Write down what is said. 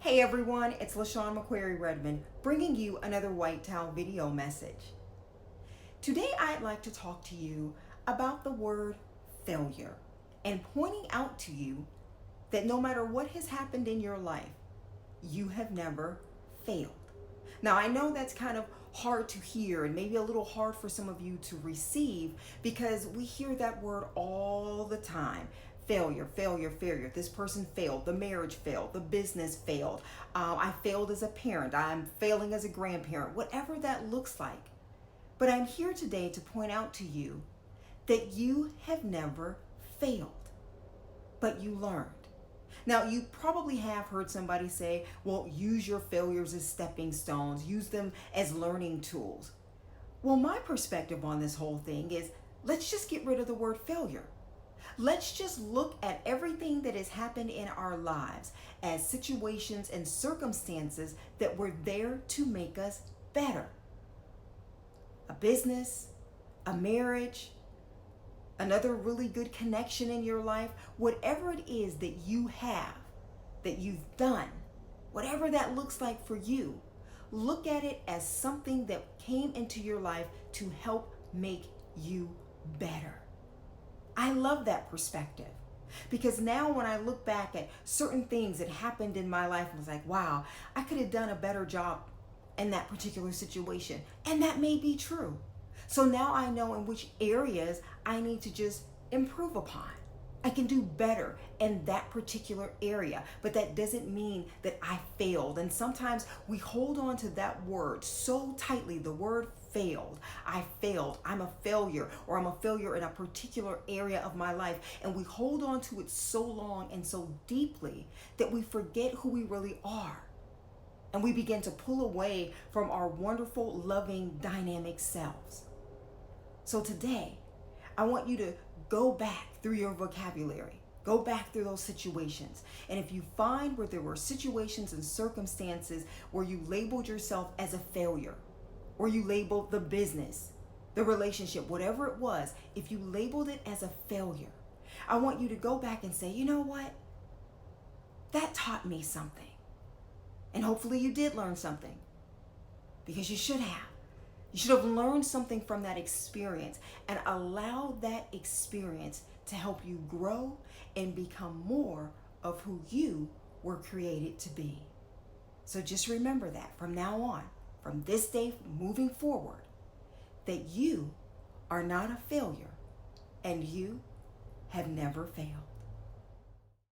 Hey everyone, it's LaShawn McCrary Redmond bringing you another White Towel video message. Today I'd like to talk to you about the word failure and pointing out to you that no matter what has happened in your life, you have never failed. Now I know that's kind of hard to hear and maybe a little hard for some of you to receive because we hear that word all the time. Failure, failure, failure. This person failed. The marriage failed. The business failed. I failed as a parent. I'm failing as a grandparent. Whatever that looks like. But I'm here today to point out to you that you have never failed, but you learned. Now, you probably have heard somebody say, well, use your failures as stepping stones. Use them as learning tools. Well, my perspective on this whole thing is let's just get rid of the word failure. Let's just look at everything that has happened in our lives as situations and circumstances that were there to make us better. A business, a marriage, another really good connection in your life, whatever it is that you have, that you've done, whatever that looks like for you, look at it as something that came into your life to help make you better. I love that perspective because now when I look back at certain things that happened in my life, I was like, wow, I could have done a better job in that particular situation. And that may be true. So now I know in which areas I need to just improve upon. I can do better in that particular area, but that doesn't mean that I failed. And sometimes we hold on to that word so tightly, the word failed. I failed. I'm a failure, or I'm a failure in a particular area of my life. And we hold on to it so long and so deeply that we forget who we really are. And we begin to pull away from our wonderful, loving, dynamic selves. So today, I want you to go back through your vocabulary. Go back through those situations. And if you find where there were situations and circumstances where you labeled yourself as a failure, or you labeled the business, the relationship, whatever it was, if you labeled it as a failure, I want you to go back and say, you know what? That taught me something. And hopefully you did learn something, because you should have. You should have learned something from that experience and allow that experience to help you grow and become more of who you were created to be. So just remember that from now on, from this day moving forward, that you are not a failure and you have never failed.